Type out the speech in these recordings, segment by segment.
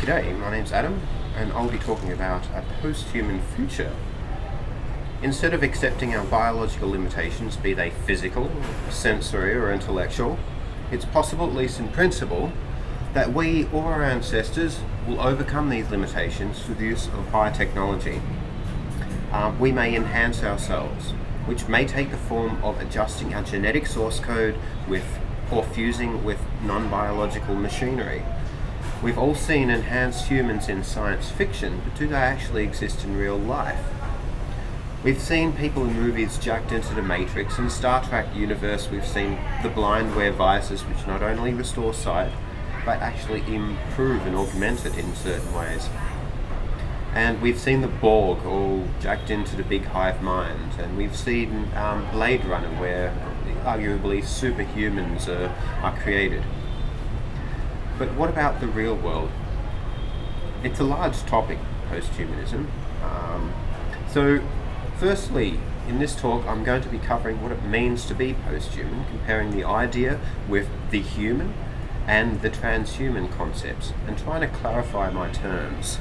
G'day, my name's Adam, and I'll be talking about a post-human future. Instead of accepting our biological limitations, be they physical, sensory, or intellectual, it's possible, at least in principle, that we or our ancestors will overcome these limitations through the use of biotechnology. We may enhance ourselves, which may take the form of adjusting our genetic source code or fusing with non-biological machinery. We've all seen enhanced humans in science fiction, but do they actually exist in real life? We've seen people in movies jacked into the Matrix. In the Star Trek universe, we've seen the blind wear visors which not only restore sight, but actually improve and augment it in certain ways. And we've seen the Borg all jacked into the big hive mind, and we've seen Blade Runner where arguably superhumans are created. But what about the real world? It's a large topic, posthumanism. So firstly, in this talk I'm going to be covering what it means to be posthuman, comparing the idea with the human and the transhuman concepts, and trying to clarify my terms.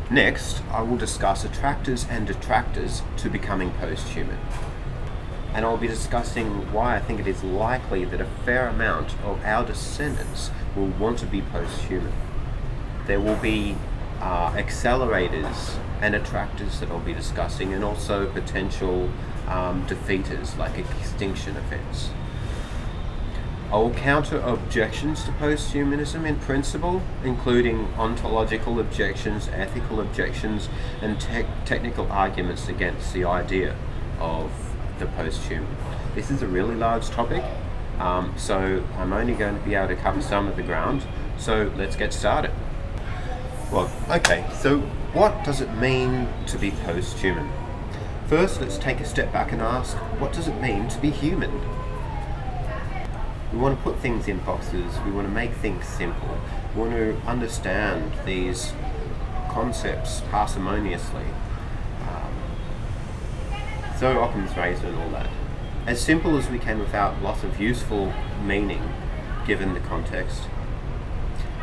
Next, I will discuss attractors and detractors to becoming posthuman. And I'll be discussing why I think it is likely that a fair amount of our descendants will want to be posthuman. There will be accelerators and attractors that I'll be discussing, and also potential defeaters like extinction events. I will counter objections to posthumanism in principle, including ontological objections, ethical objections, and technical arguments against the idea of the posthuman. This is a really large topic, so I'm only going to be able to cover some of the ground, so let's get started. Well, okay, so what does it mean to be posthuman? First, let's take a step back and ask, what does it mean to be human? We want to put things in boxes, we want to make things simple, we want to understand these concepts parsimoniously. So Occam's razor and all that. As simple as we can without loss of useful meaning given the context.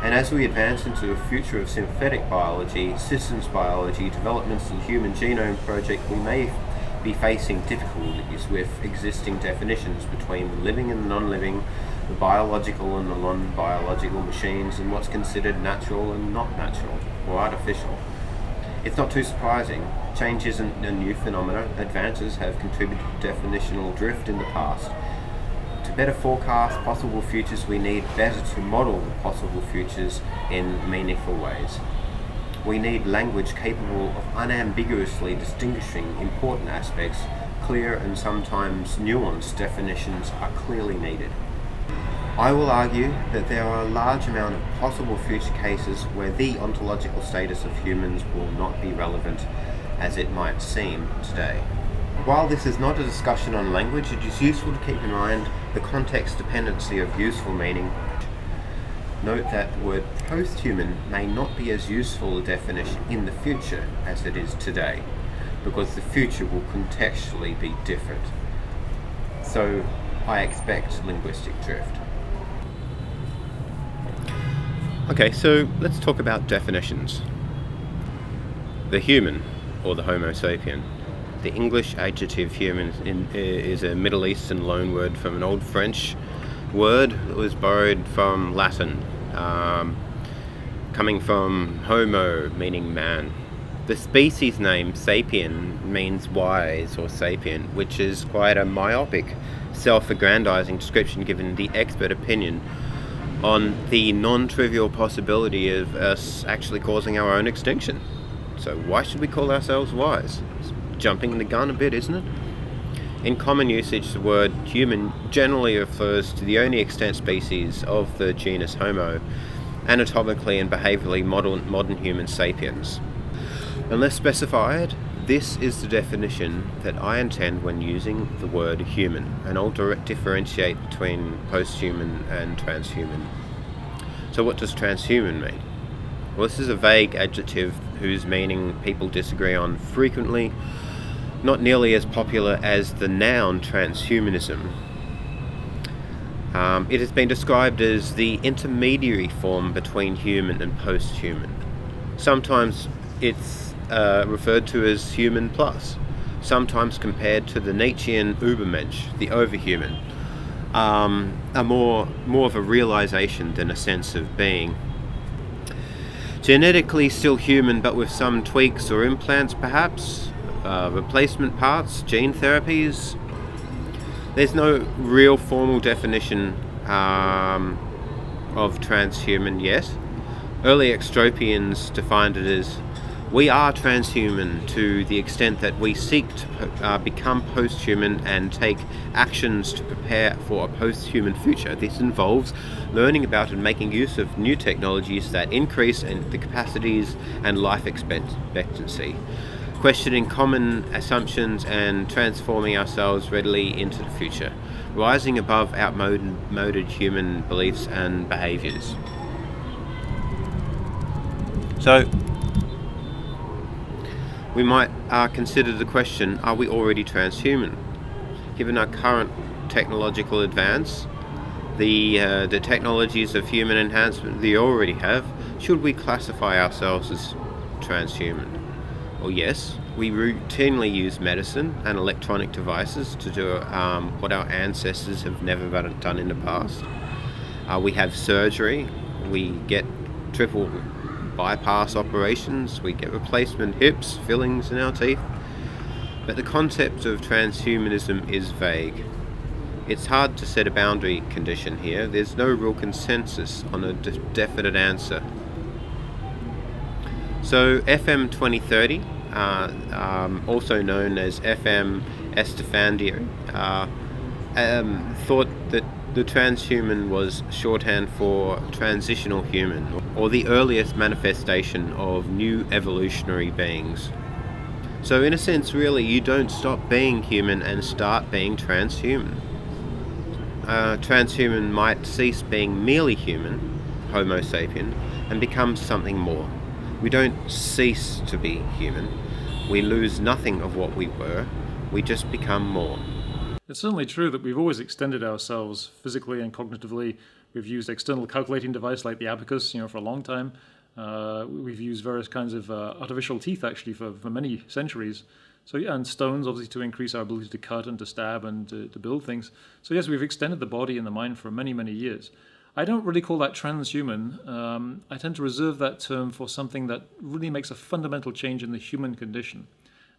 And as we advance into a future of synthetic biology, systems biology, developments in the Human Genome Project, we may be facing difficulties with existing definitions between the living and the non-living, the biological and the non-biological machines, and what's considered natural and not natural, or artificial. It's not too surprising. Change isn't a new phenomenon. Advances have contributed to definitional drift in the past. To better forecast possible futures, we need better to model the possible futures in meaningful ways. We need language capable of unambiguously distinguishing important aspects. Clear and sometimes nuanced definitions are clearly needed. I will argue that there are a large amount of possible future cases where the ontological status of humans will not be relevant as it might seem today. While this is not a discussion on language, it is useful to keep in mind the context dependency of useful meaning. Note that the word posthuman may not be as useful a definition in the future as it is today, because the future will contextually be different. So I expect linguistic drift. Okay, so let's talk about definitions. The human, or the homo sapien. The English adjective human is a Middle Eastern loanword from an old French word that was borrowed from Latin, coming from homo, meaning man. The species name sapien means wise or sapient, which is quite a myopic, self-aggrandizing description given the expert opinion on the non-trivial possibility of us actually causing our own extinction. So why should we call ourselves wise? It's jumping the gun a bit, isn't it? In common usage, the word human generally refers to the only extant species of the genus Homo, anatomically and behaviorally modern human sapiens. Unless specified, this is the definition that I intend when using the word human, and I'll differentiate between posthuman and transhuman. So what does transhuman mean? Well, this is a vague adjective whose meaning people disagree on frequently, not nearly as popular as the noun transhumanism. It has been described as the intermediary form between human and post-human. Sometimes it's referred to as human plus, sometimes compared to the Nietzschean Übermensch, the overhuman, more of a realization than a sense of being. Genetically still human, but with some tweaks or implants perhaps, replacement parts, gene therapies. There's no real formal definition of transhuman yet. Early extropians defined it as, we are transhuman to the extent that we seek to become posthuman and take actions to prepare for a posthuman future. This involves learning about and making use of new technologies that increase the capacities and life expectancy, questioning common assumptions and transforming ourselves readily into the future, rising above outmoded human beliefs and behaviours. So, we might consider the question, are we already transhuman? Given our current technological advance, the technologies of human enhancement we already have, should we classify ourselves as transhuman? Well, yes, we routinely use medicine and electronic devices to do what our ancestors have never done in the past. We have surgery, we get triple bypass operations, we get replacement hips, fillings in our teeth. But the concept of transhumanism is vague. It's hard to set a boundary condition here. There's no real consensus on a definite answer. So FM 2030, also known as FM Estefandio, thought that the transhuman was shorthand for transitional human, or the earliest manifestation of new evolutionary beings. So in a sense, really, you don't stop being human and start being transhuman. Transhuman might cease being merely human, homo sapien, and become something more. We don't cease to be human. We lose nothing of what we were. We just become more. It's certainly true that we've always extended ourselves physically and cognitively. We've used external calculating devices like the abacus, for a long time. We've used various kinds of artificial teeth, actually, for many centuries. So yeah, and stones, obviously, to increase our ability to cut and to stab and to build things. So yes, we've extended the body and the mind for many, many years. I don't really call that transhuman. I tend to reserve that term for something that really makes a fundamental change in the human condition.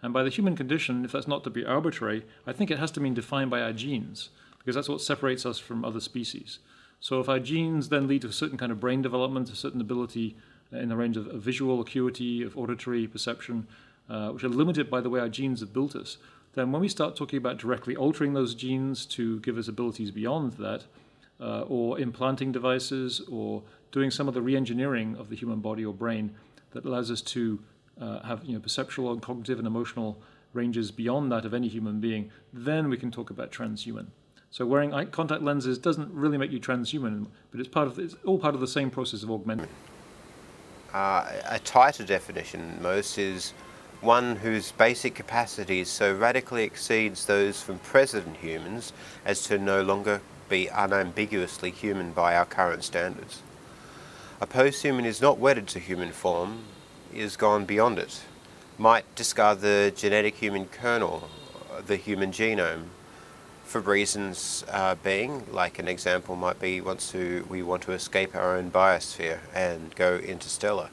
And by the human condition, if that's not to be arbitrary, I think it has to mean defined by our genes, because that's what separates us from other species. So if our genes then lead to a certain kind of brain development, a certain ability in the range of visual acuity, of auditory perception, which are limited by the way our genes have built us, then when we start talking about directly altering those genes to give us abilities beyond that, or implanting devices, or doing some of the re-engineering of the human body or brain that allows us to have perceptual and cognitive and emotional ranges beyond that of any human being, then we can talk about transhuman. So wearing contact lenses doesn't really make you transhuman, but it's all part of the same process of augmentation. A tighter definition, most, is one whose basic capacities so radically exceeds those from present humans as to no longer be unambiguously human by our current standards. A posthuman is not wedded to human form, is gone beyond it, might discard the genetic human kernel, the human genome, for reasons being, like an example might be we want to escape our own biosphere and go interstellar.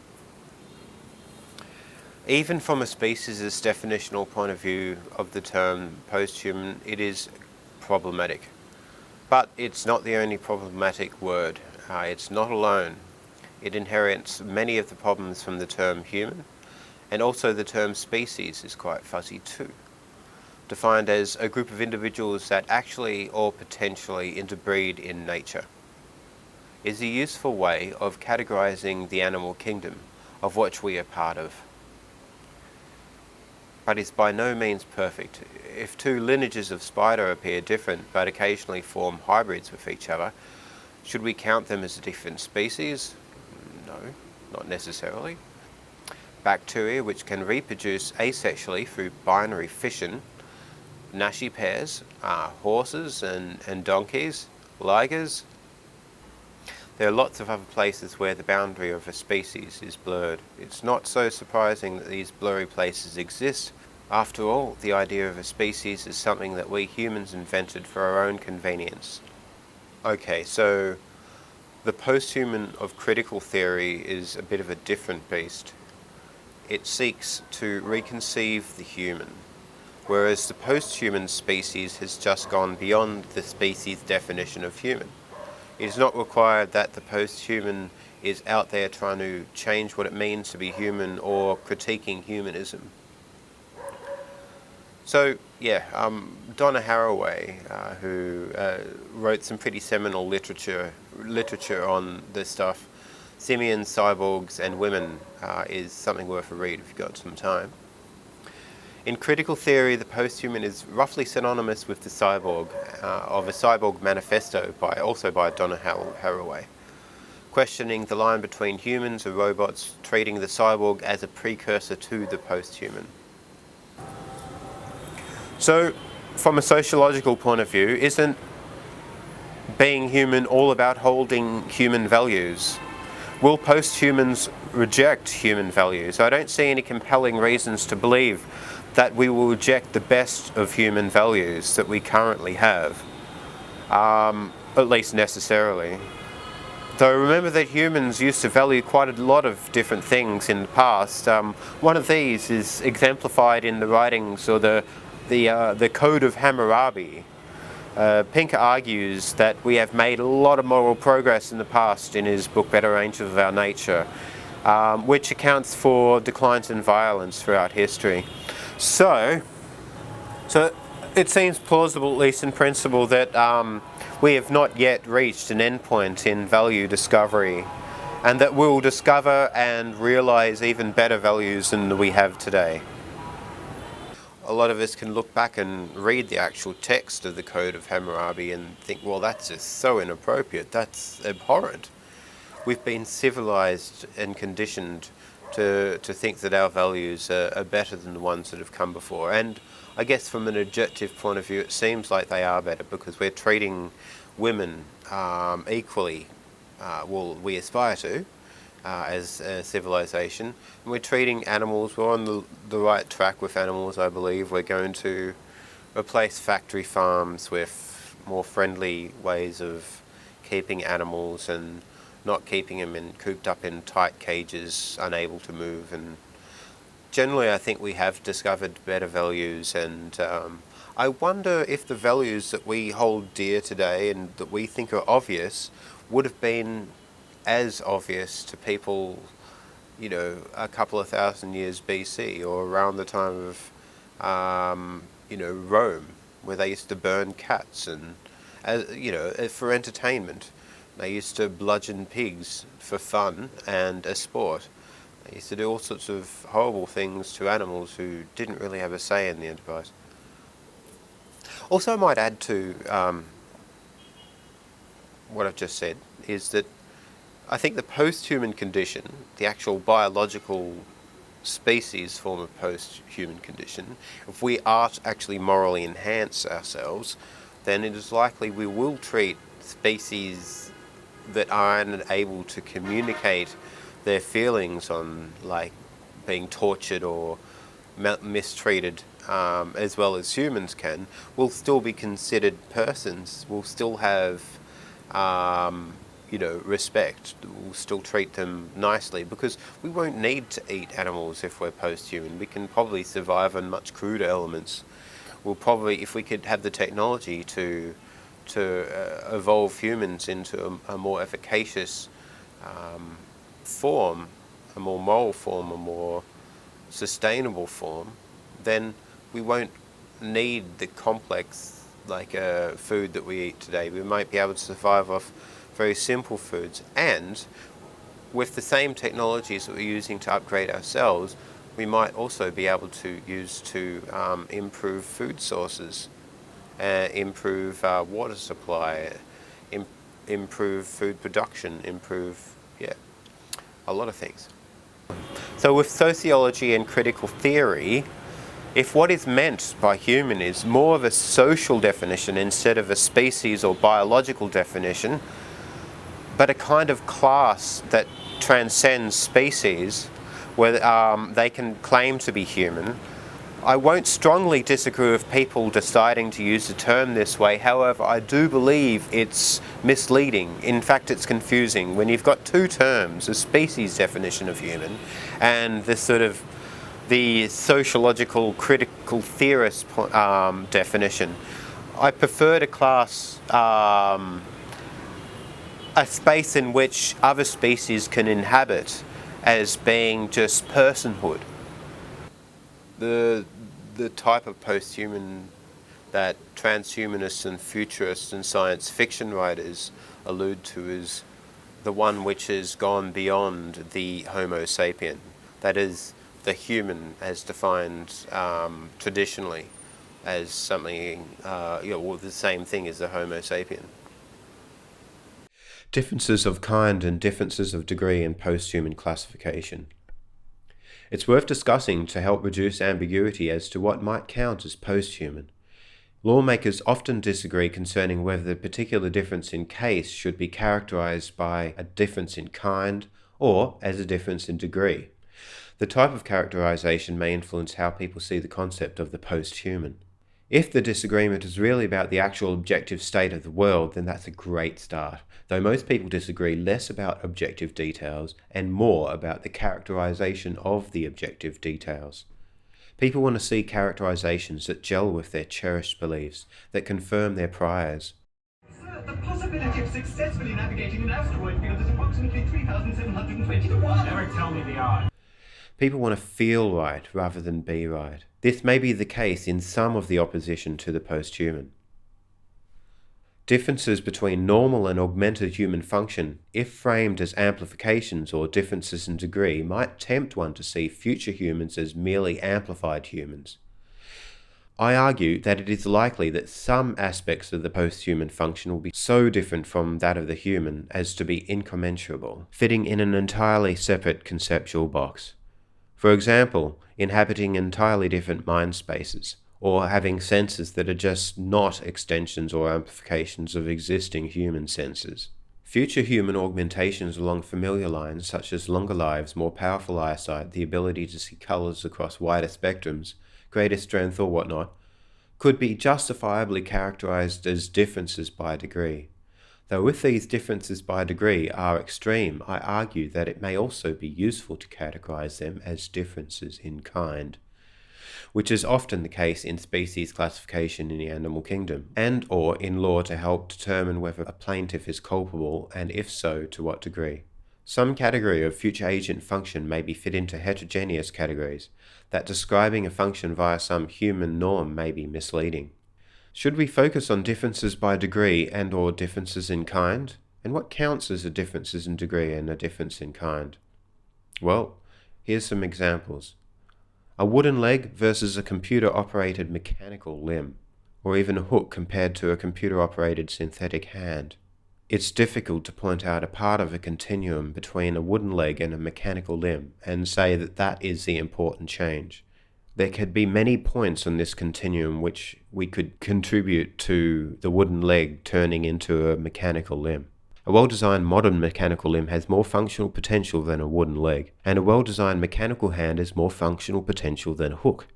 Even from a species' definitional point of view of the term posthuman, it is problematic. But it's not the only problematic word. It's not alone. It inherits many of the problems from the term human, and also the term species is quite fuzzy too. Defined as a group of individuals that actually or potentially interbreed in nature, is a useful way of categorizing the animal kingdom, of which we are part of. But is by no means perfect. If two lineages of spider appear different but occasionally form hybrids with each other, should we count them as a different species? No, not necessarily. Bacteria which can reproduce asexually through binary fission, Nashi pairs, horses and donkeys, ligers, There are lots of other places where the boundary of a species is blurred. It's not so surprising that these blurry places exist. After all, the idea of a species is something that we humans invented for our own convenience. Okay, so the posthuman of critical theory is a bit of a different beast. It seeks to reconceive the human, whereas the posthuman species has just gone beyond the species definition of human. It is not required that the posthuman is out there trying to change what it means to be human or critiquing humanism. So, yeah, Donna Haraway, who wrote some pretty seminal literature on this stuff, Simians, Cyborgs and Women, is something worth a read if you've got some time. In critical theory, the posthuman is roughly synonymous with the cyborg, of a cyborg manifesto also by Donna Haraway, questioning the line between humans and robots, treating the cyborg as a precursor to the posthuman. So, from a sociological point of view, isn't being human all about holding human values? Will posthumans reject human values? I don't see any compelling reasons to believe that we will reject the best of human values that we currently have, at least necessarily. Though remember that humans used to value quite a lot of different things in the past. One of these is exemplified in the writings or the Code of Hammurabi. Pinker argues that we have made a lot of moral progress in the past in his book Better Angels of Our Nature, which accounts for declines in violence throughout history. So it seems plausible, at least in principle, that we have not yet reached an endpoint in value discovery, and that we'll discover and realize even better values than we have today. A lot of us can look back and read the actual text of the Code of Hammurabi and think, well, that's just so inappropriate, that's abhorrent. We've been civilized and conditioned to think that our values are better than the ones that have come before. And I guess from an objective point of view, it seems like they are better because we're treating women equally, well, we aspire to, as a civilization. And we're treating animals, we're on the right track with animals, I believe. We're going to replace factory farms with more friendly ways of keeping animals and not keeping them cooped up in tight cages, unable to move. And generally, I think we have discovered better values, and I wonder if the values that we hold dear today and that we think are obvious would have been as obvious to people, you know, a couple of thousand years BC or around the time of, you know, Rome, where they used to burn cats and, you know, for entertainment. They used to bludgeon pigs for fun and a sport. They used to do all sorts of horrible things to animals who didn't really have a say in the enterprise. Also, I might add to what I've just said, is that I think the post-human condition, the actual biological species form of post-human condition, if we are to actually morally enhance ourselves, then it is likely we will treat species that are unable to communicate their feelings on, like, being tortured or mistreated as well as humans can, will still be considered persons, will still have you know, respect. We'll still treat them nicely because we won't need to eat animals if we're post-human. We can probably survive on much cruder elements. We'll probably, if we could have the technology to evolve humans into a more efficacious form, a more moral form, a more sustainable form, then we won't need the complex, like food that we eat today. We might be able to survive off very simple foods, and with the same technologies that we're using to upgrade ourselves, we might also be able to use to improve food sources, improve water supply, improve food production, improve, yeah, a lot of things. So with sociology and critical theory, if what is meant by human is more of a social definition instead of a species or biological definition, but a kind of class that transcends species, where they can claim to be human. I won't strongly disagree with people deciding to use the term this way. However, I do believe it's misleading. In fact, it's confusing. When you've got two terms, a species definition of human and this sort of the sociological critical theorist definition, I prefer to class a space in which other species can inhabit as being just personhood. The type of posthuman that transhumanists and futurists and science fiction writers allude to is the one which has gone beyond the homo sapien, that is, the human as defined traditionally as something, the same thing as the homo sapien. Differences of kind and differences of degree in posthuman classification. It's worth discussing to help reduce ambiguity as to what might count as posthuman. Lawmakers often disagree concerning whether the particular difference in case should be characterized by a difference in kind or as a difference in degree. The type of characterization may influence how people see the concept of the posthuman. If the disagreement is really about the actual objective state of the world, then that's a great start, though most people disagree less about objective details and more about the characterization of the objective details. People want to see characterizations that gel with their cherished beliefs, that confirm their priors. Sir, the possibility of successfully navigating an asteroid field is approximately 3,720 to 1. Never tell me the odds. People want to feel right rather than be right. This may be the case in some of the opposition to the posthuman. Differences between normal and augmented human function, if framed as amplifications or differences in degree, might tempt one to see future humans as merely amplified humans. I argue that it is likely that some aspects of the posthuman function will be so different from that of the human as to be incommensurable, fitting in an entirely separate conceptual box. For example, inhabiting entirely different mind spaces, or having senses that are just not extensions or amplifications of existing human senses. Future human augmentations along familiar lines, such as longer lives, more powerful eyesight, the ability to see colours across wider spectrums, greater strength or whatnot, could be justifiably characterized as differences by degree. Though if these differences by degree are extreme, I argue that it may also be useful to categorize them as differences in kind, which is often the case in species classification in the animal kingdom, and or in law to help determine whether a plaintiff is culpable, and if so, to what degree. Some category of future agent function may be fit into heterogeneous categories, that describing a function via some human norm may be misleading. Should we focus on differences by degree and or differences in kind? And what counts as a differences in degree and a difference in kind? Well, here's some examples. A wooden leg versus a computer-operated mechanical limb, or even a hook compared to a computer-operated synthetic hand. It's difficult to point out a part of a continuum between a wooden leg and a mechanical limb and say that that is the important change. There could be many points on this continuum which we could contribute to the wooden leg turning into a mechanical limb. A well-designed modern mechanical limb has more functional potential than a wooden leg, and a well-designed mechanical hand has more functional potential than a hook.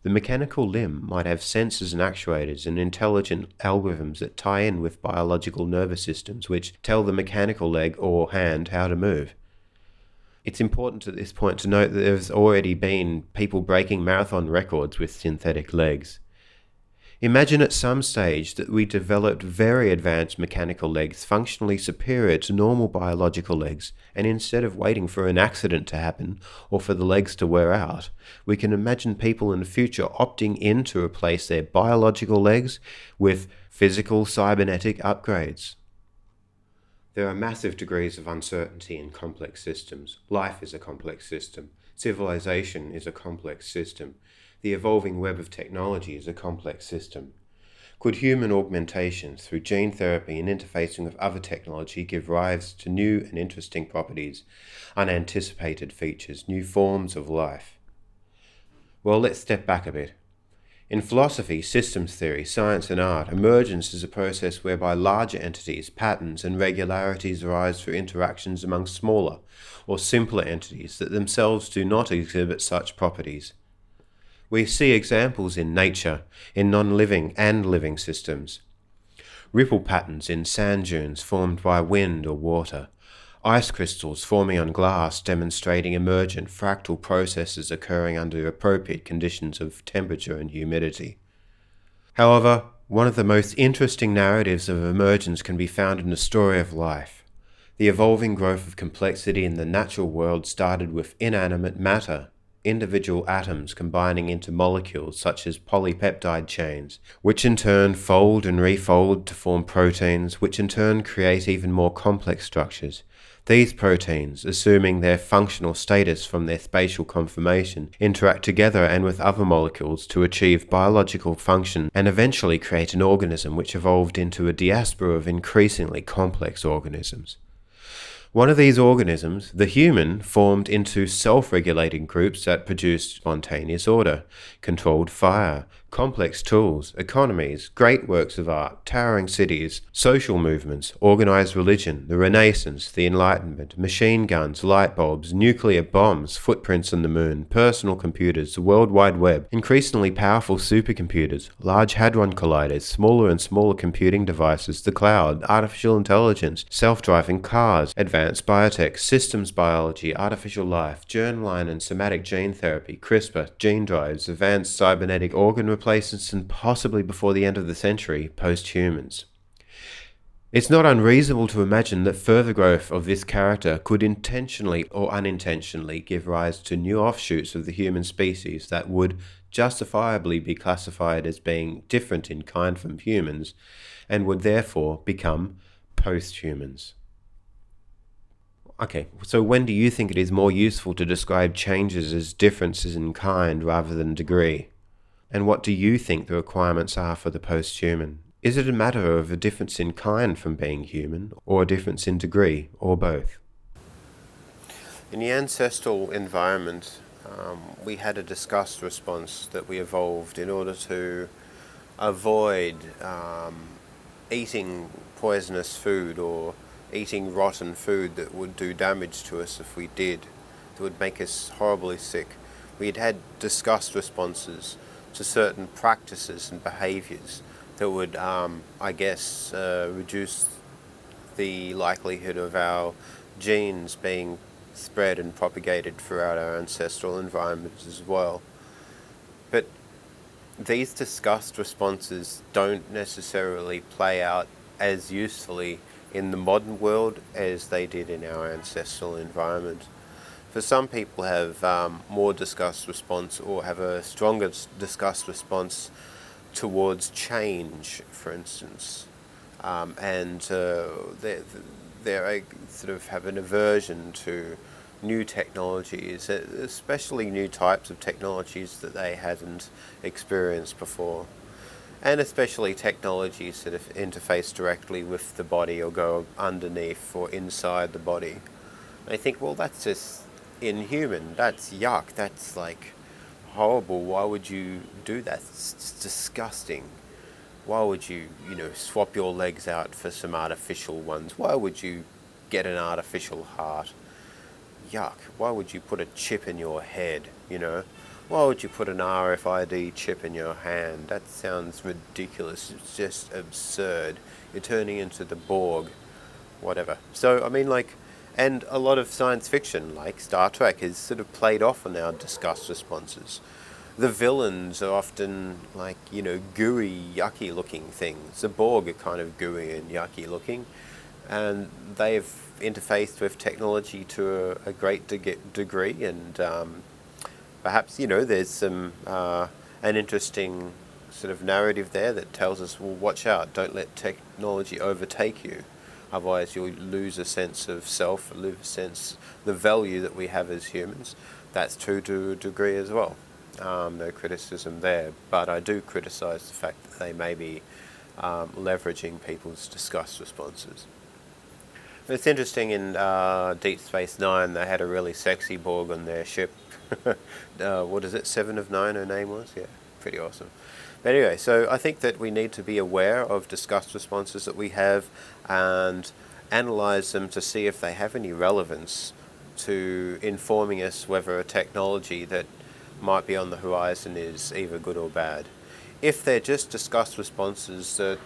The mechanical limb might have sensors and actuators and intelligent algorithms that tie in with biological nervous systems which tell the mechanical leg or hand how to move. It's important at this point to note that there's already been people breaking marathon records with synthetic legs. Imagine at some stage that we developed very advanced mechanical legs functionally superior to normal biological legs, and instead of waiting for an accident to happen or for the legs to wear out, we can imagine people in the future opting in to replace their biological legs with physical cybernetic upgrades. There are massive degrees of uncertainty in complex systems. Life is a complex system. Civilization is a complex system. The evolving web of technology is a complex system. Could human augmentation through gene therapy and interfacing with other technology give rise to new and interesting properties, unanticipated features, new forms of life? Well, let's step back a bit. In philosophy, systems theory, science and art, emergence is a process whereby larger entities, patterns and regularities arise through interactions among smaller or simpler entities that themselves do not exhibit such properties. We see examples in nature, in non-living and living systems. Ripple patterns in sand dunes formed by wind or water, ice crystals forming on glass demonstrating emergent fractal processes occurring under appropriate conditions of temperature and humidity. However, one of the most interesting narratives of emergence can be found in the story of life. The evolving growth of complexity in the natural world started with inanimate matter, individual atoms combining into molecules such as polypeptide chains, which in turn fold and refold to form proteins, which in turn create even more complex structures. These proteins, assuming their functional status from their spatial conformation, interact together and with other molecules to achieve biological function and eventually create an organism which evolved into a diaspora of increasingly complex organisms. One of these organisms, the human, formed into self-regulating groups that produced spontaneous order, controlled fire, complex tools, economies, great works of art, towering cities, social movements, organized religion, the Renaissance, the Enlightenment, machine guns, light bulbs, nuclear bombs, footprints on the moon, personal computers, the World Wide Web, increasingly powerful supercomputers, large hadron colliders, smaller and smaller computing devices, the cloud, artificial intelligence, self-driving cars, advanced biotech, systems biology, artificial life, germline and somatic gene therapy, CRISPR, gene drives, advanced cybernetic organ replacements, and possibly before the end of the century, posthumans. It's not unreasonable to imagine that further growth of this character could intentionally or unintentionally give rise to new offshoots of the human species that would justifiably be classified as being different in kind from humans and would therefore become posthumans. Okay, so when do you think it is more useful to describe changes as differences in kind rather than degree? And what do you think the requirements are for the posthuman? Is it a matter of a difference in kind from being human, or a difference in degree, or both? In the ancestral environment, we had a disgust response that we evolved in order to avoid eating poisonous food or eating rotten food that would do damage to us if we did, that would make us horribly sick. We had disgust responses to certain practices and behaviours that would, reduce the likelihood of our genes being spread and propagated throughout our ancestral environments as well. But these disgust responses don't necessarily play out as usefully in the modern world as they did in our ancestral environment. For some people have more disgust response or have a stronger disgust response towards change, for instance, and they sort of have an aversion to new technologies, especially new types of technologies that they hadn't experienced before, and especially technologies that interface directly with the body or go underneath or inside the body. I think, well, that's just inhuman, that's yuck, that's like horrible, why would you do that? It's disgusting. Why would you, swap your legs out for some artificial ones? Why would you get an artificial heart? Yuck. Why would you put a chip in your head, Why would you put an RFID chip in your hand? That sounds ridiculous. It's just absurd. You're turning into the Borg, whatever. So, and a lot of science fiction, like Star Trek, is sort of played off on our disgust responses. The villains are often gooey, yucky looking things. The Borg are kind of gooey and yucky looking, and they've interfaced with technology to a great degree, and perhaps, there's some an interesting sort of narrative there that tells us, well, watch out, don't let technology overtake you. Otherwise you'll lose a sense of self, lose a sense the value that we have as humans. That's true to a degree as well. No criticism there, but I do criticise the fact that they may be leveraging people's disgust responses. It's interesting, in Deep Space Nine they had a really sexy Borg on their ship. What is it, 7 of 9 her name was? Yeah, pretty awesome. But anyway, so I think that we need to be aware of disgust responses that we have and analyze them to see if they have any relevance to informing us whether a technology that might be on the horizon is either good or bad. If they're just disgust responses that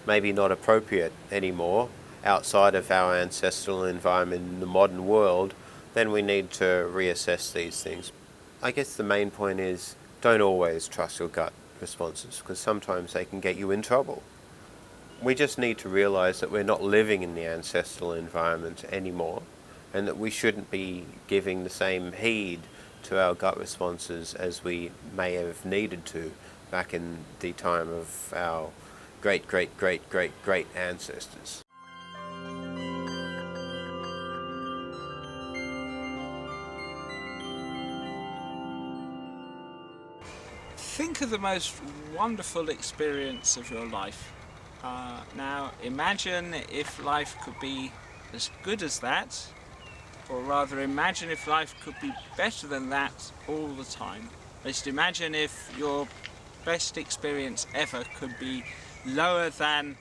maybe not appropriate anymore outside of our ancestral environment in the modern world, then we need to reassess these things. I guess the main point is don't always trust your gut responses, because sometimes they can get you in trouble. We just need to realize that we're not living in the ancestral environment anymore, and that we shouldn't be giving the same heed to our gut responses as we may have needed to back in the time of our great ancestors. Think of the most wonderful experience of your life. Now imagine if life could be as good as that, or rather imagine if life could be better than that all the time. Just imagine if your best experience ever could be lower than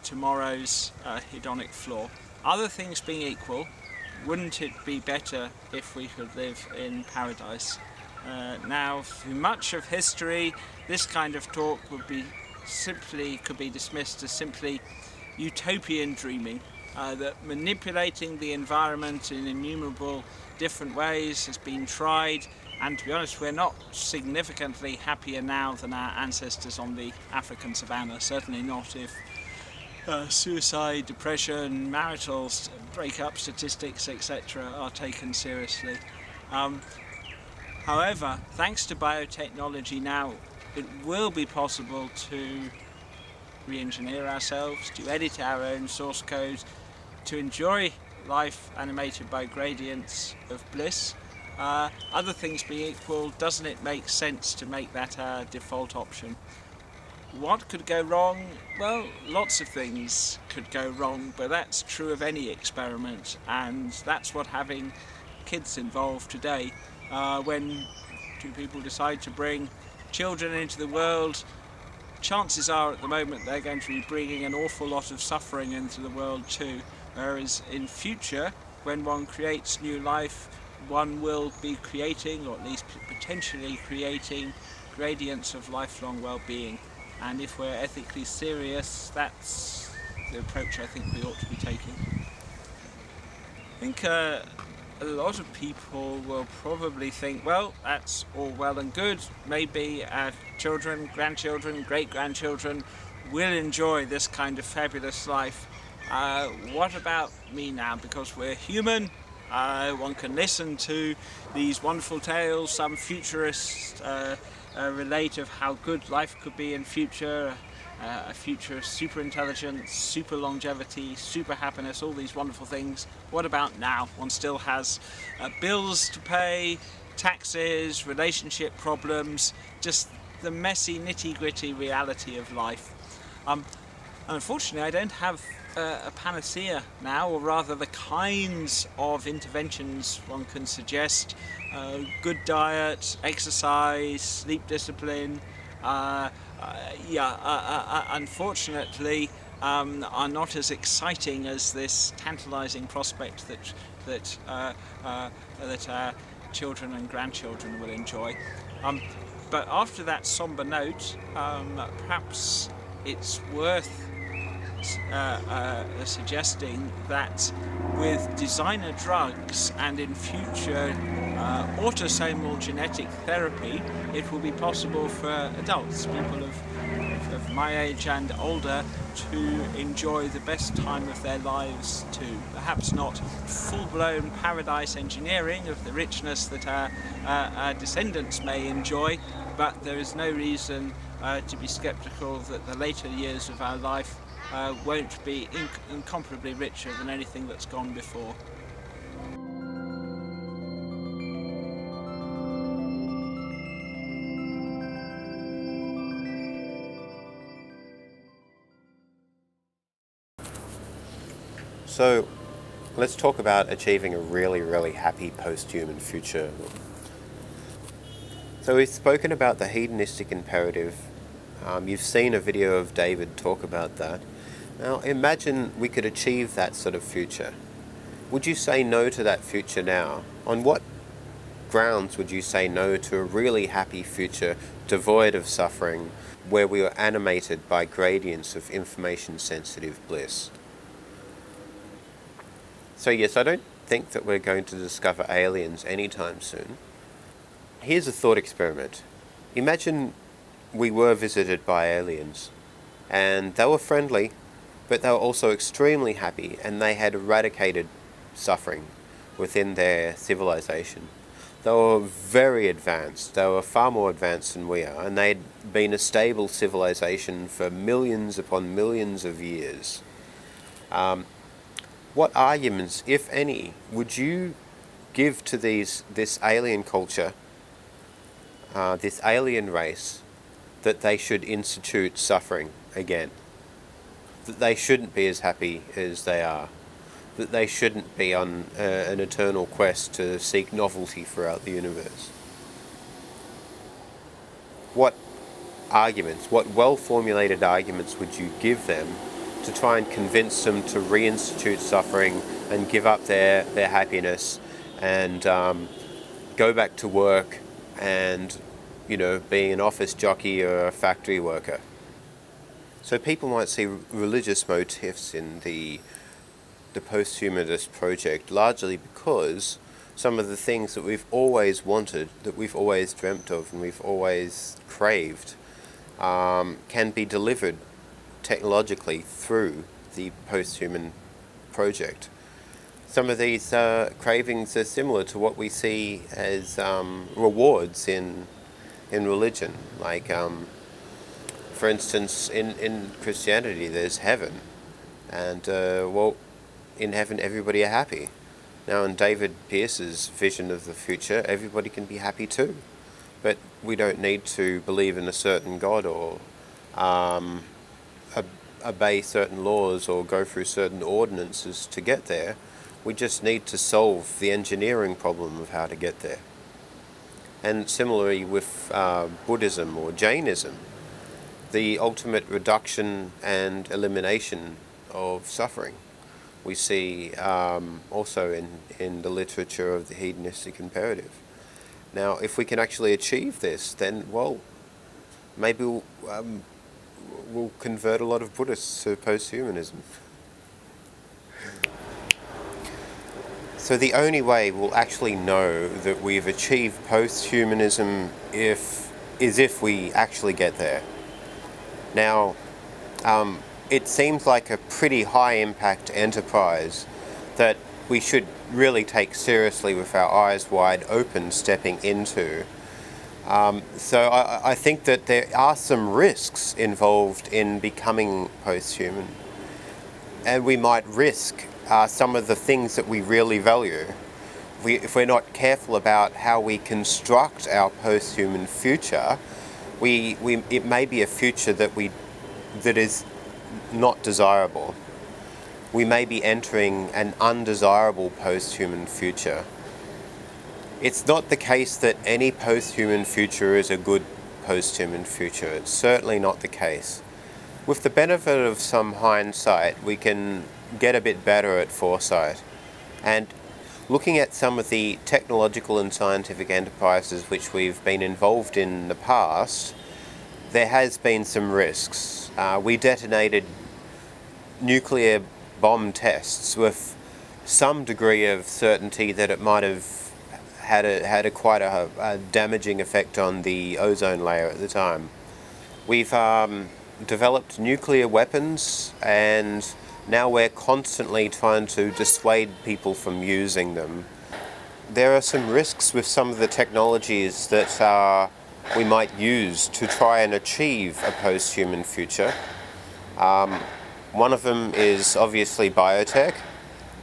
tomorrow's hedonic floor. Other things being equal, wouldn't it be better if we could live in paradise? Now, through much of history, this kind of talk could be dismissed as simply utopian dreaming, that manipulating the environment in innumerable different ways has been tried, and to be honest, we're not significantly happier now than our ancestors on the African savannah, certainly not if suicide, depression, marital breakup statistics, etc. are taken seriously. However, thanks to biotechnology now, it will be possible to re-engineer ourselves, to edit our own source code, to enjoy life animated by gradients of bliss. Other things being equal, doesn't it make sense to make that our default option? What could go wrong? Well, lots of things could go wrong, but that's true of any experiment, and that's what having kids involved today. When two people decide to bring children into the world, chances are at the moment they're going to be bringing an awful lot of suffering into the world too, whereas in future, when one creates new life, one will be creating, or at least potentially creating, gradients of lifelong well-being. And if we're ethically serious, that's the approach I think we ought to be taking. I think a lot of people will probably think, well, that's all well and good. Maybe our children, grandchildren, great-grandchildren will enjoy this kind of fabulous life. What about me now? Because we're human, one can listen to these wonderful tales, some futurists relate of how good life could be in future, a future of super intelligence, super longevity, super happiness, all these wonderful things. What about now? One still has bills to pay, taxes, relationship problems, just the messy, nitty-gritty reality of life. Unfortunately, I don't have a panacea now, or rather the kinds of interventions one can suggest. Good diet, exercise, sleep discipline, unfortunately are not as exciting as this tantalizing prospect that our children and grandchildren will enjoy. But after that somber note, perhaps it's worth suggesting that with designer drugs and in future autosomal genetic therapy, it will be possible for adults, people of my age and older, to enjoy the best time of their lives too. Perhaps not full-blown paradise engineering of the richness that our descendants may enjoy, but there is no reason to be sceptical that the later years of our life won't be incomparably richer than anything that's gone before. So let's talk about achieving a really, really happy post-human future. So we've spoken about the hedonistic imperative. You've seen a video of David talk about that. Now imagine we could achieve that sort of future. Would you say no to that future now? On what grounds would you say no to a really happy future devoid of suffering, where we were animated by gradients of information-sensitive bliss? So yes, I don't think that we're going to discover aliens anytime soon. Here's a thought experiment. Imagine we were visited by aliens, and they were friendly, but they were also extremely happy, and they had eradicated suffering within their civilization. They were very advanced. They were far more advanced than we are, and they'd been a stable civilization for millions upon millions of years. What arguments, if any, would you give to this alien culture, this alien race, that they should institute suffering again? That they shouldn't be as happy as they are? That they shouldn't be on an eternal quest to seek novelty throughout the universe? What arguments, what well-formulated arguments would you give them to try and convince them to reinstitute suffering and give up their happiness and go back to work and, being an office jockey or a factory worker? So people might see religious motifs in the posthumanist project, largely because some of the things that we've always wanted, that we've always dreamt of and we've always craved, can be delivered technologically through the posthuman project. Some of these cravings are similar to what we see as rewards in religion. Like, for instance, in Christianity there's heaven, and in heaven everybody are happy. Now in David Pearce's vision of the future, everybody can be happy too. But we don't need to believe in a certain God or obey certain laws or go through certain ordinances to get there. We just need to solve the engineering problem of how to get there. And similarly with Buddhism or Jainism, the ultimate reduction and elimination of suffering. We see also in the literature of the hedonistic imperative. Now, if we can actually achieve this, then, maybe we'll convert a lot of Buddhists to posthumanism. So the only way we'll actually know that we've achieved posthumanism is if we actually get there. Now, it seems like a pretty high-impact enterprise that we should really take seriously with our eyes wide open stepping into. So I think that there are some risks involved in becoming posthuman, and we might risk some of the things that we really value. If we're not careful about how we construct our posthuman future, it may be a future that is not desirable. We may be entering an undesirable posthuman future. It's not the case that any posthuman future is a good posthuman future. It's certainly not the case. With the benefit of some hindsight, we can get a bit better at foresight. And looking at some of the technological and scientific enterprises which we've been involved in the past, there has been some risks. We detonated nuclear bomb tests with some degree of certainty that it might have had quite a damaging effect on the ozone layer at the time. We've developed nuclear weapons, and now we're constantly trying to dissuade people from using them. There are some risks with some of the technologies that we might use to try and achieve a post-human future. One of them is obviously biotech,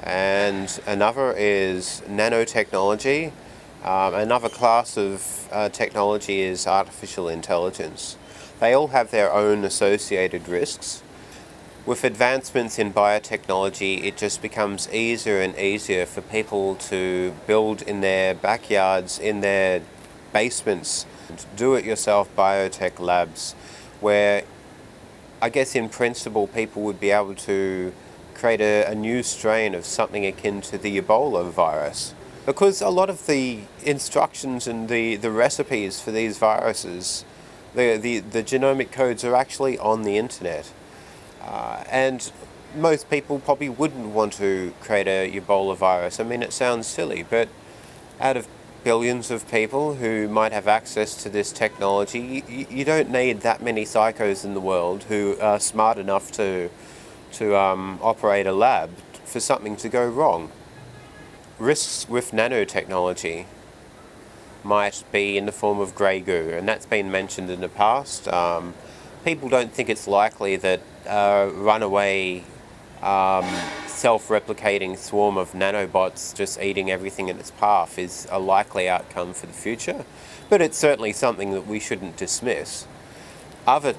and another is nanotechnology. Another class of technology is artificial intelligence. They all have their own associated risks. With advancements in biotechnology, it just becomes easier and easier for people to build in their backyards, in their basements, do-it-yourself biotech labs where I guess in principle people would be able to create a new strain of something akin to the Ebola virus. Because a lot of the instructions and the recipes for these viruses, the genomic codes are actually on the internet. And most people probably wouldn't want to create a Ebola virus. I mean, it sounds silly, but out of billions of people who might have access to this technology, you don't need that many psychos in the world who are smart enough to operate a lab for something to go wrong. Risks with nanotechnology might be in the form of grey goo, and that's been mentioned in the past. People don't think it's likely that a runaway self-replicating swarm of nanobots just eating everything in its path is a likely outcome for the future, but it's certainly something that we shouldn't dismiss. Other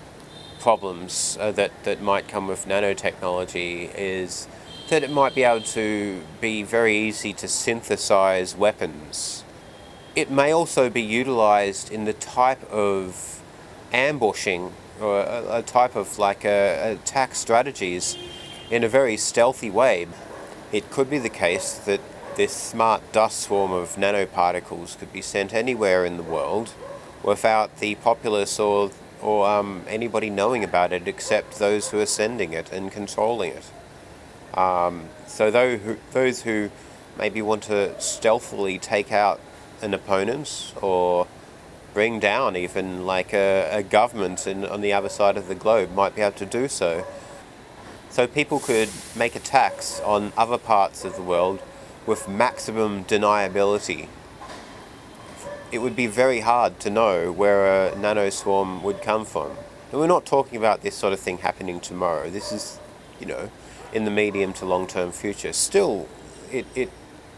problems that might come with nanotechnology is that it might be able to be very easy to synthesize weapons. It may also be utilized in the type of ambushing or a type of attack strategies in a very stealthy way. It could be the case that this smart dust swarm of nanoparticles could be sent anywhere in the world without the populace or anybody knowing about it except those who are sending it and controlling it. So those who maybe want to stealthily take out an opponent or bring down even a government on the other side of the globe might be able to do so. So people could make attacks on other parts of the world with maximum deniability. It would be very hard to know where a nanoswarm would come from. And we're not talking about this sort of thing happening tomorrow. This is, in the medium to long-term future. Still, it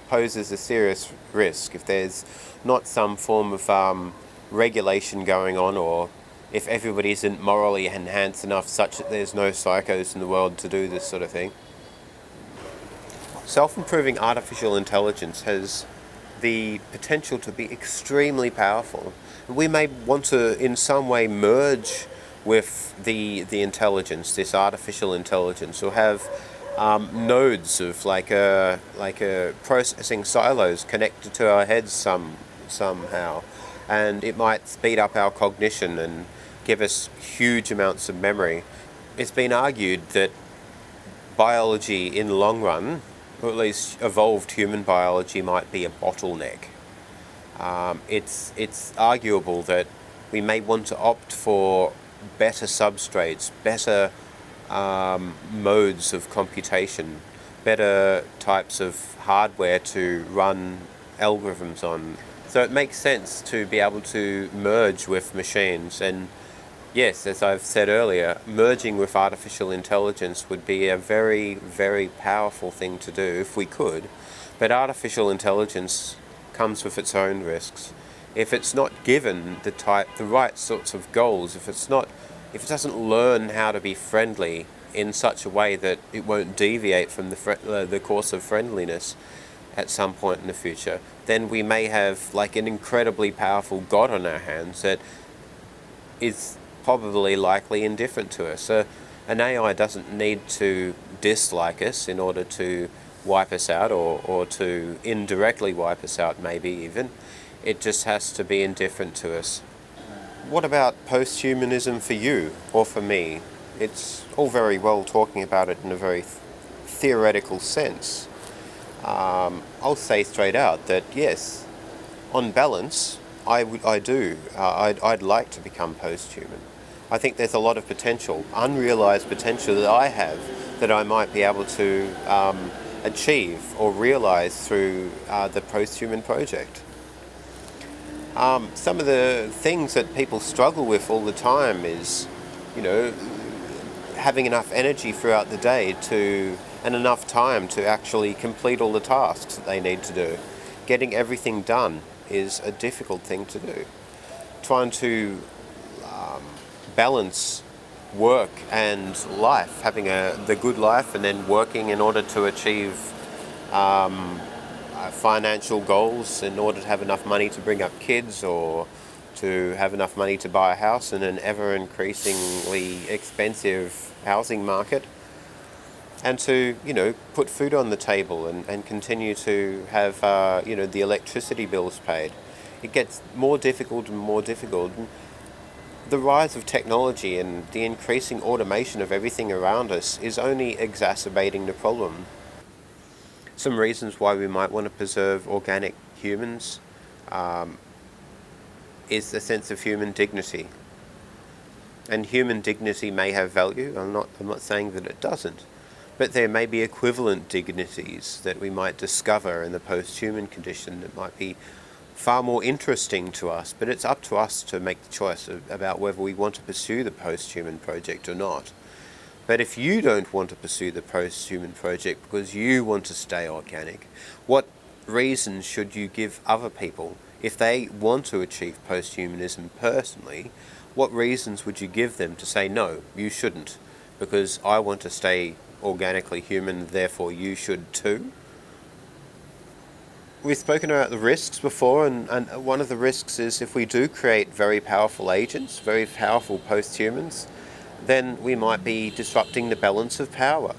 poses a serious risk if there's not some form of regulation going on, or if everybody isn't morally enhanced enough such that there's no psychos in the world to do this sort of thing. Self-improving artificial intelligence has the potential to be extremely powerful. We may want to in some way merge with the intelligence, this artificial intelligence, or have nodes of like a processing silos connected to our heads somehow, and it might speed up our cognition and give us huge amounts of memory. It's been argued that biology in the long run, or at least evolved human biology, might be a bottleneck. It's arguable that we may want to opt for better substrates, better modes of computation, better types of hardware to run algorithms on. So it makes sense to be able to merge with machines, and yes, as I've said earlier, merging with artificial intelligence would be a very, very powerful thing to do if we could, but artificial intelligence comes with its own risks. If it's not given the right sorts of goals, if it doesn't learn how to be friendly in such a way that it won't deviate from the course of friendliness at some point in the future, then we may have an incredibly powerful god on our hands that is probably likely indifferent to us. So an AI doesn't need to dislike us in order to wipe us out, or to indirectly wipe us out maybe even. It just has to be indifferent to us. What about posthumanism for you or for me? It's all very well talking about it in a very theoretical sense. I'll say straight out that yes, on balance, I'd like to become posthuman. I think there's a lot of potential, unrealized potential that I have that I might be able to achieve or realize through the Posthuman project. Some of the things that people struggle with all the time is, having enough energy throughout the day and enough time to actually complete all the tasks that they need to do. Getting everything done is a difficult thing to do. Trying to balance work and life, having the good life and then working in order to achieve financial goals, in order to have enough money to bring up kids or to have enough money to buy a house in an ever increasingly expensive housing market, and to, put food on the table and continue to have, the electricity bills paid. It gets more difficult and more difficult. And the rise of technology and the increasing automation of everything around us is only exacerbating the problem. Some reasons why we might want to preserve organic humans is the sense of human dignity. And human dignity may have value. I'm not saying that it doesn't. But there may be equivalent dignities that we might discover in the post-human condition that might be far more interesting to us. But it's up to us to make the choice about whether we want to pursue the post-human project or not. But if you don't want to pursue the post-human project because you want to stay organic, what reasons should you give other people? If they want to achieve posthumanism personally, what reasons would you give them to say, no, you shouldn't, because I want to stay organically human, therefore you should too? We've spoken about the risks before, and one of the risks is if we do create very powerful agents, very powerful post-humans, then we might be disrupting the balance of power.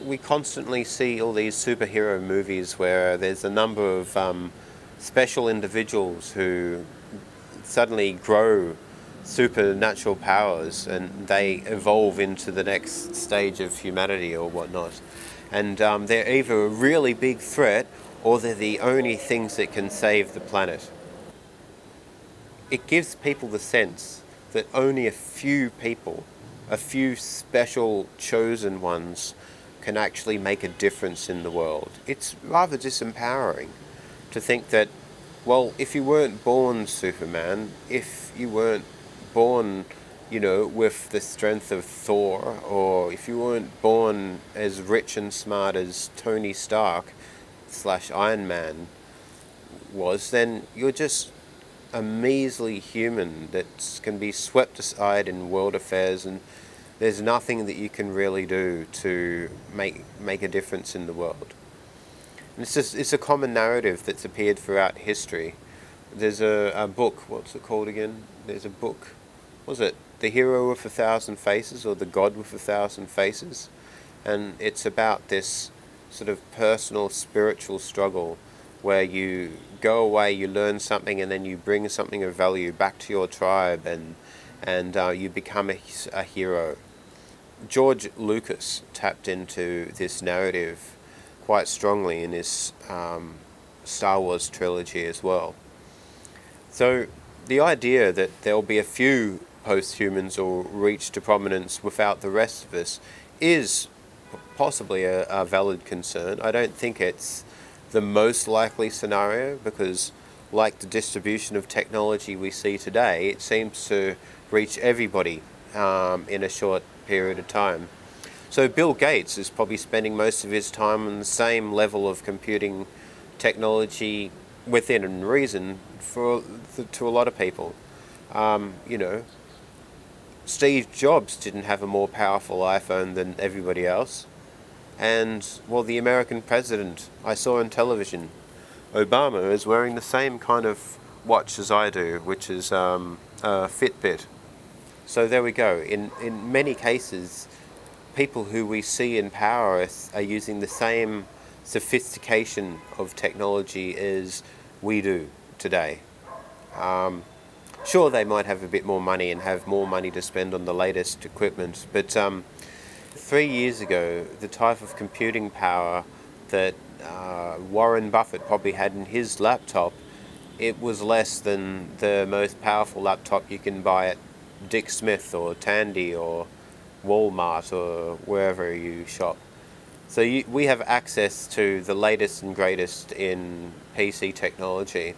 We constantly see all these superhero movies where there's a number of special individuals who suddenly grow supernatural powers and they evolve into the next stage of humanity or whatnot. And they're either a really big threat or they're the only things that can save the planet. It gives people the sense that only a few people, a few special chosen ones, can actually make a difference in the world. It's rather disempowering to think that, well, if you weren't born Superman, if you weren't born, with the strength of Thor, or if you weren't born as rich and smart as Tony Stark / Iron Man was, then you're just a measly human that can be swept aside in world affairs, and there's nothing that you can really do to make a difference in the world. And it's a common narrative that's appeared throughout history. There's a book, what's it called again? There's a book, was it The Hero with 1,000 Faces or The God with 1,000 Faces? And it's about this sort of personal spiritual struggle where you go away, you learn something, and then you bring something of value back to your tribe, and you become a hero. George Lucas tapped into this narrative quite strongly in his Star Wars trilogy as well. So the idea that there'll be a few post-humans will reach to prominence without the rest of us is possibly a valid concern. I don't think it's the most likely scenario because, like the distribution of technology we see today, it seems to reach everybody in a short period of time. So Bill Gates is probably spending most of his time on the same level of computing technology within reason to a lot of people. Steve Jobs didn't have a more powerful iPhone than everybody else. And, well, the American president I saw on television, Obama, is wearing the same kind of watch as I do, which is a Fitbit. So there we go. In many cases, people who we see in power are using the same sophistication of technology as we do today. Sure, they might have a bit more money and have more money to spend on the latest equipment, but 3 years ago, the type of computing power that Warren Buffett probably had in his laptop, it was less than the most powerful laptop you can buy at Dick Smith or Tandy or Walmart or wherever you shop. So we have access to the latest and greatest in PC technology.